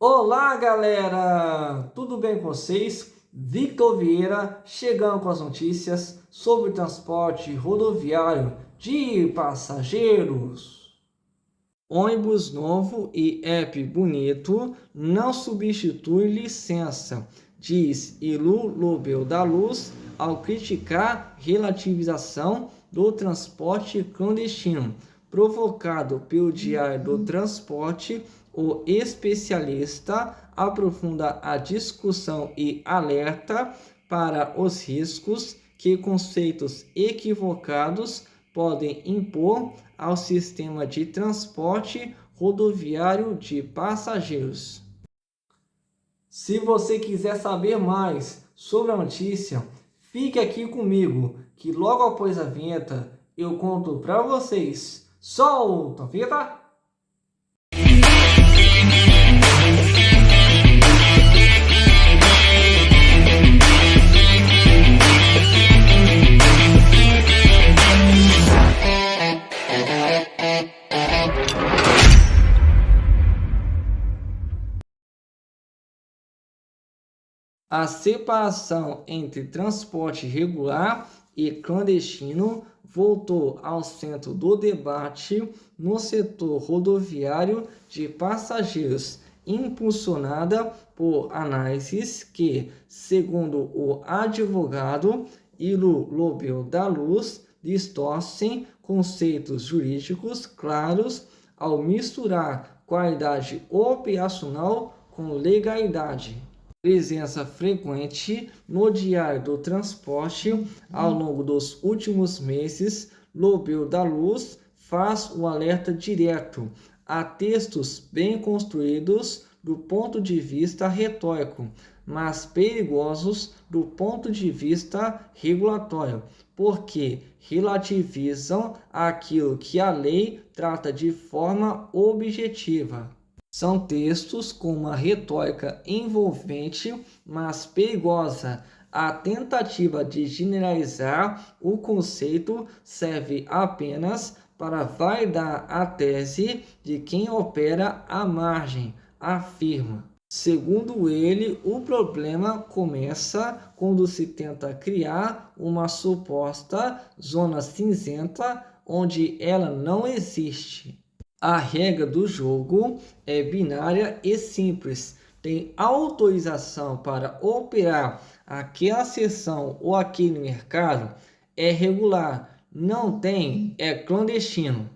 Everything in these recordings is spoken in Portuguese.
Olá, galera! Tudo bem com vocês? Victor Vieira chegando com as notícias sobre o transporte rodoviário de passageiros. Ônibus novo e app bonito não substitui licença, diz Ilu Lobel da Luz ao criticar relativização do transporte clandestino, provocado pelo Diário do Transporte. O especialista aprofunda a discussão e alerta para os riscos que conceitos equivocados podem impor ao sistema de transporte rodoviário de passageiros. Se você quiser saber mais sobre a notícia, fique aqui comigo, que logo após a vinheta eu conto para vocês. Solta a vinheta! A separação entre transporte regular e clandestino voltou ao centro do debate no setor rodoviário de passageiros, impulsionada por análises que, segundo o advogado Ilu Lobel da Luz, distorcem conceitos jurídicos claros ao misturar qualidade operacional com legalidade. Presença frequente no Diário do Transporte ao longo dos últimos meses, Lobel da Luz faz um alerta direto a textos bem construídos do ponto de vista retórico, mas perigosos do ponto de vista regulatório, porque relativizam aquilo que a lei trata de forma objetiva. São textos com uma retórica envolvente, mas perigosa. A tentativa de generalizar o conceito serve apenas para validar a tese de quem opera à margem, afirma. Segundo ele, o problema começa quando se tenta criar uma suposta zona cinzenta onde ela não existe. A regra do jogo é binária e simples. Tem autorização para operar aquela seção ou aquele mercado, é regular. Não tem, é clandestino.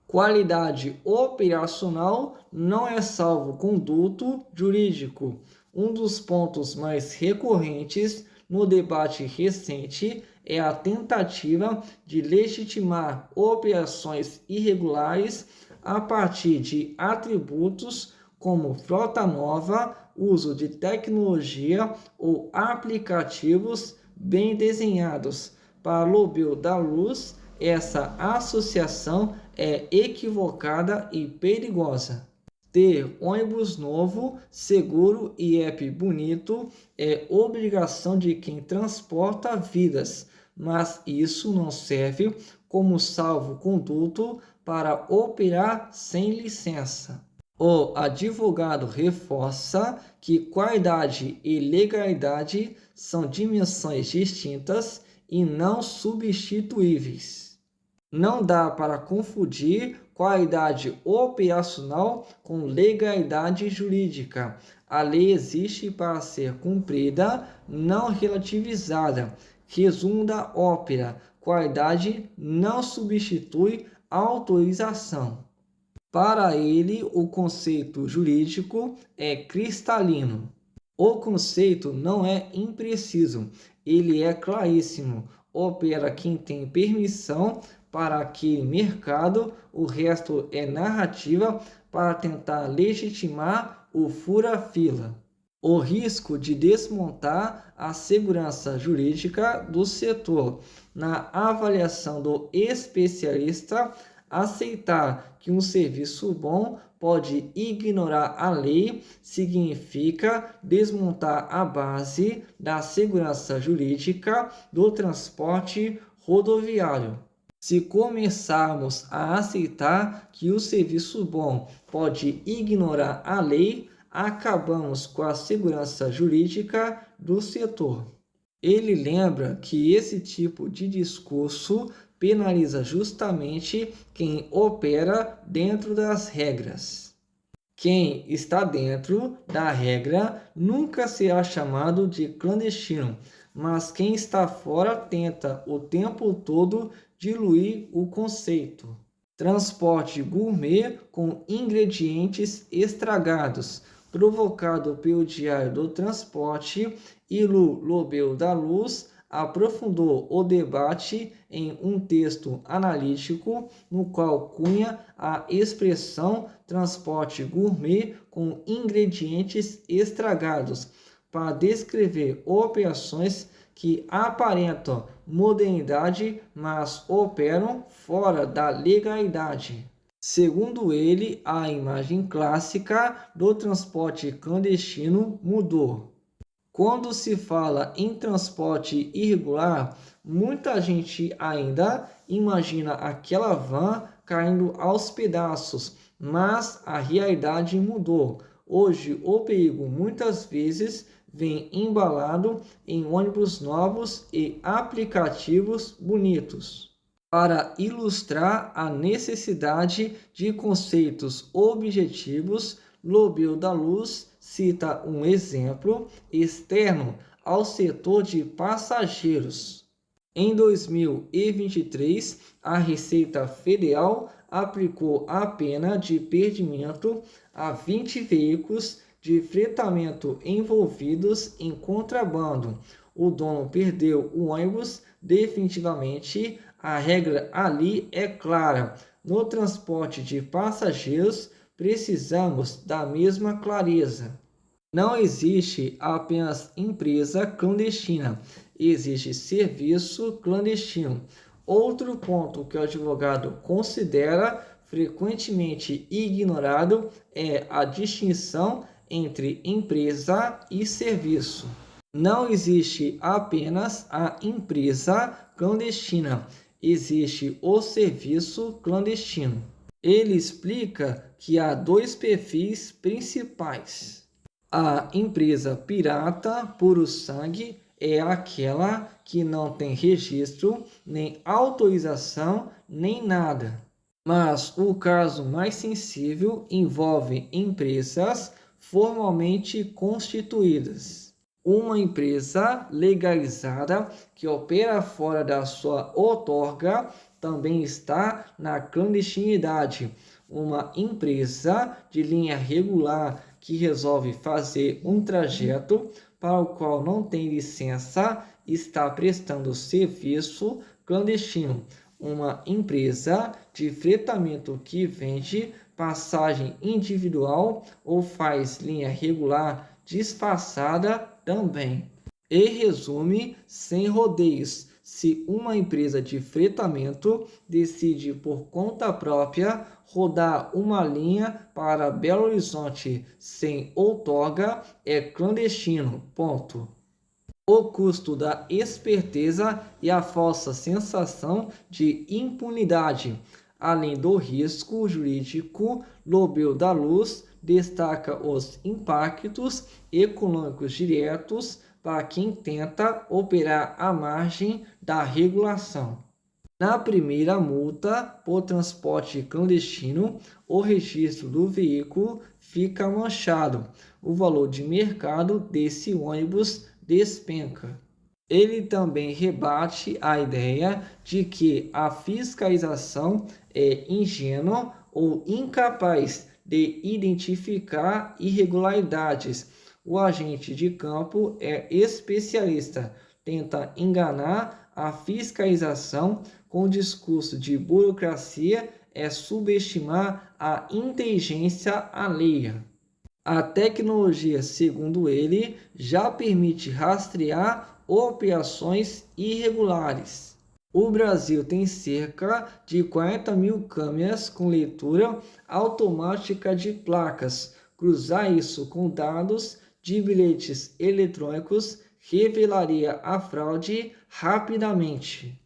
Qualidade operacional não é salvo-conduto jurídico. Um dos pontos mais recorrentes no debate recente é a tentativa de legitimar operações irregulares a partir de atributos como frota nova, uso de tecnologia ou aplicativos bem desenhados. Para Lobel da Luz, essa associação é equivocada e perigosa. Ter ônibus novo, seguro e app bonito é obrigação de quem transporta vidas, mas isso não serve como salvo-conduto para operar sem licença. O advogado reforça que qualidade e legalidade são dimensões distintas e não substituíveis. Não dá para confundir qualidade operacional com legalidade jurídica. A lei existe para ser cumprida, não relativizada. Resumo da ópera: qualidade não substitui autorização. Para ele, o conceito jurídico é cristalino. O conceito não é impreciso, ele é claríssimo. Opera quem tem permissão para aquele mercado, o resto é narrativa para tentar legitimar o fura-fila. O risco de desmontar a segurança jurídica do setor. Na avaliação do especialista, aceitar que um serviço bom pode ignorar a lei significa desmontar a base da segurança jurídica do transporte rodoviário. Se começarmos a aceitar que o serviço bom pode ignorar a lei, acabamos com a segurança jurídica do setor. Ele lembra que esse tipo de discurso penaliza justamente quem opera dentro das regras. Quem está dentro da regra nunca será chamado de clandestino, mas quem está fora tenta o tempo todo diluir o conceito. Transporte gourmet com ingredientes estragados, provocado pelo Diário do Transporte, e Lobel da Luz aprofundou o debate em um texto analítico no qual cunha a expressão transporte gourmet com ingredientes estragados para descrever operações que aparentam modernidade, mas operam fora da legalidade. Segundo ele, a imagem clássica do transporte clandestino mudou. Quando se fala em transporte irregular, muita gente ainda imagina aquela van caindo aos pedaços, mas a realidade mudou. Hoje, o perigo muitas vezes vem embalado em ônibus novos e aplicativos bonitos. Para ilustrar a necessidade de conceitos objetivos, Lobel da Luz cita um exemplo externo ao setor de passageiros. Em 2023, a Receita Federal aplicou a pena de perdimento a 20 veículos de fretamento envolvidos em contrabando. O dono perdeu o ônibus definitivamente. A regra ali é clara. No transporte de passageiros, precisamos da mesma clareza. Não existe apenas empresa clandestina, existe serviço clandestino. Outro ponto que o advogado considera frequentemente ignorado é a distinção entre empresa e serviço. Não existe apenas a empresa clandestina, existe o serviço clandestino. Ele explica que há dois perfis principais. A empresa pirata puro sangue é aquela que não tem registro, nem autorização, nem nada. Mas o caso mais sensível envolve empresas formalmente constituídas. Uma empresa legalizada que opera fora da sua outorga também está na clandestinidade. Uma empresa de linha regular que resolve fazer um trajeto para o qual não tem licença está prestando serviço clandestino. Uma empresa de fretamento que vende passagem individual ou faz linha regular disfarçada também. E resume sem rodeios: se uma empresa de fretamento decide por conta própria rodar uma linha para Belo Horizonte sem outorga, é clandestino. Ponto. O custo da esperteza e a falsa sensação de impunidade. Além do risco jurídico, Lobel da Luz destaca os impactos econômicos diretos para quem tenta operar à margem da regulação. Na primeira multa por transporte clandestino, o registro do veículo fica manchado. O valor de mercado desse ônibus despenca. Ele também rebate a ideia de que a fiscalização é ingênua ou incapaz de identificar irregularidades. O agente de campo é especialista, tenta enganar a fiscalização com o discurso de burocracia, é subestimar a inteligência alheia. A tecnologia, segundo ele, já permite rastrear operações irregulares. O Brasil tem cerca de 40 mil câmeras com leitura automática de placas. Cruzar isso com dados de bilhetes eletrônicos revelaria a fraude rapidamente.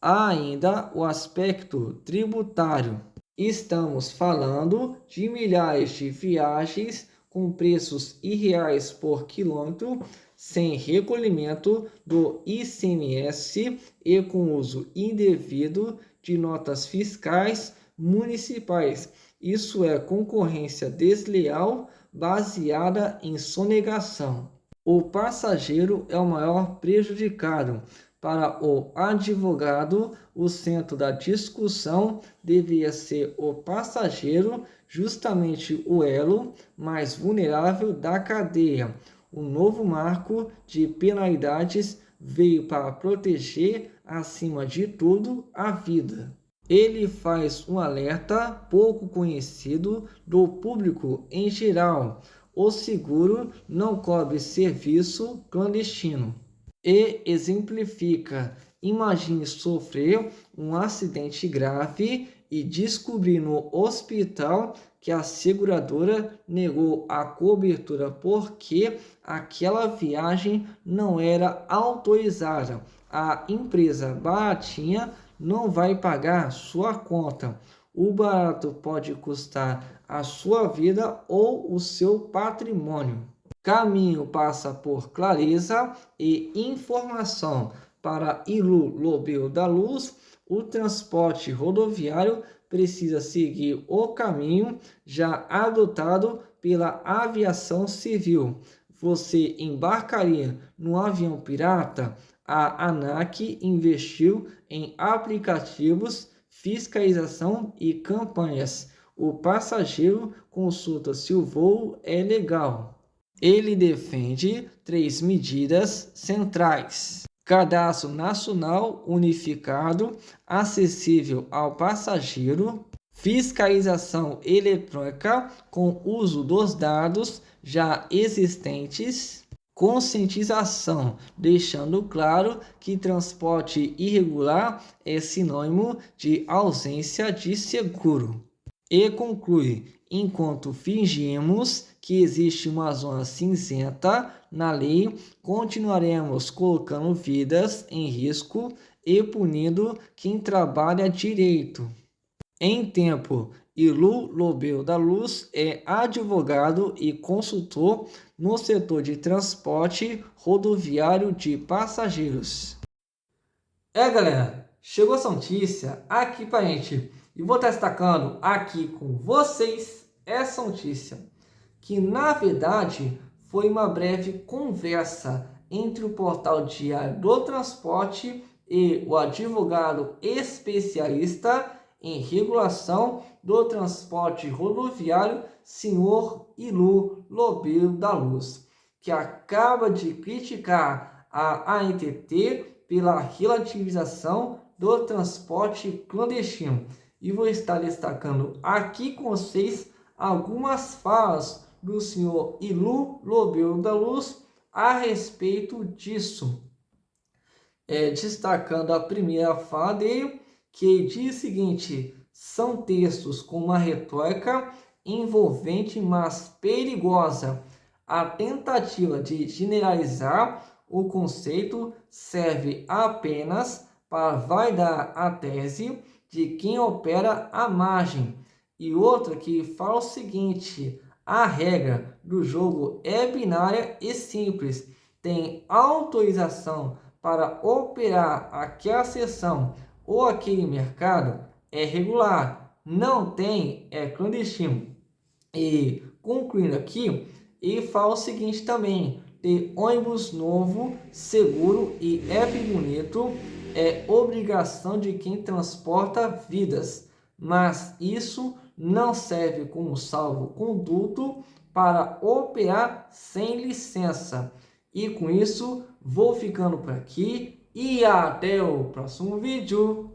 Há ainda o aspecto tributário. Estamos falando de milhares de viagens com preços irreais por quilômetro, sem recolhimento do ICMS e com uso indevido de notas fiscais municipais. Isso é concorrência desleal baseada em sonegação. O passageiro é o maior prejudicado. Para o advogado, o centro da discussão deveria ser o passageiro, justamente o elo mais vulnerável da cadeia. O novo marco de penalidades veio para proteger, acima de tudo, a vida. Ele faz um alerta pouco conhecido do público em geral. O seguro não cobre serviço clandestino. E exemplifica: imagine sofrer um acidente grave e descobrir no hospital que a seguradora negou a cobertura porque aquela viagem não era autorizada. A empresa baratinha não vai pagar sua conta. O barato pode custar a sua vida ou o seu patrimônio. Caminho passa por clareza e informação. Para Ilú da Luz, o transporte rodoviário precisa seguir o caminho já adotado pela aviação civil. Você embarcaria no avião pirata? A ANAC investiu em aplicativos, fiscalização e campanhas. O passageiro consulta se o voo é legal. Ele defende 3 medidas centrais: cadastro nacional unificado, acessível ao passageiro, fiscalização eletrônica com uso dos dados já existentes, conscientização, deixando claro que transporte irregular é sinônimo de ausência de seguro. E conclui: enquanto fingimos que existe uma zona cinzenta na lei, continuaremos colocando vidas em risco e punindo quem trabalha direito. Em tempo, Ilú da Luz é advogado e consultor no setor de transporte rodoviário de passageiros. Galera, chegou essa notícia aqui pra gente e vou estar destacando aqui com vocês essa notícia, que na verdade foi uma breve conversa entre o portal Diário do Transporte e o advogado especialista em regulação do transporte rodoviário, senhor Ilú da Luz, que acaba de criticar a ANTT pela relativização do transporte clandestino. E vou estar destacando aqui com vocês algumas falas do senhor Ilú da Luz a respeito disso. Destacando a primeira fala dele, que diz o seguinte: são textos com uma retórica envolvente, mas perigosa. A tentativa de generalizar o conceito serve apenas para validar a tese de quem opera à margem. E outra que fala o seguinte: a regra do jogo é binária e simples. Tem autorização para operar aquela seção ou aquele mercado, é regular. Não tem, é clandestino. E concluindo aqui, ele fala o seguinte também: ter ônibus novo, seguro e app bonito é obrigação de quem transporta vidas, mas isso não serve como salvo-conduto para operar sem licença. E com isso, vou ficando por aqui e até o próximo vídeo.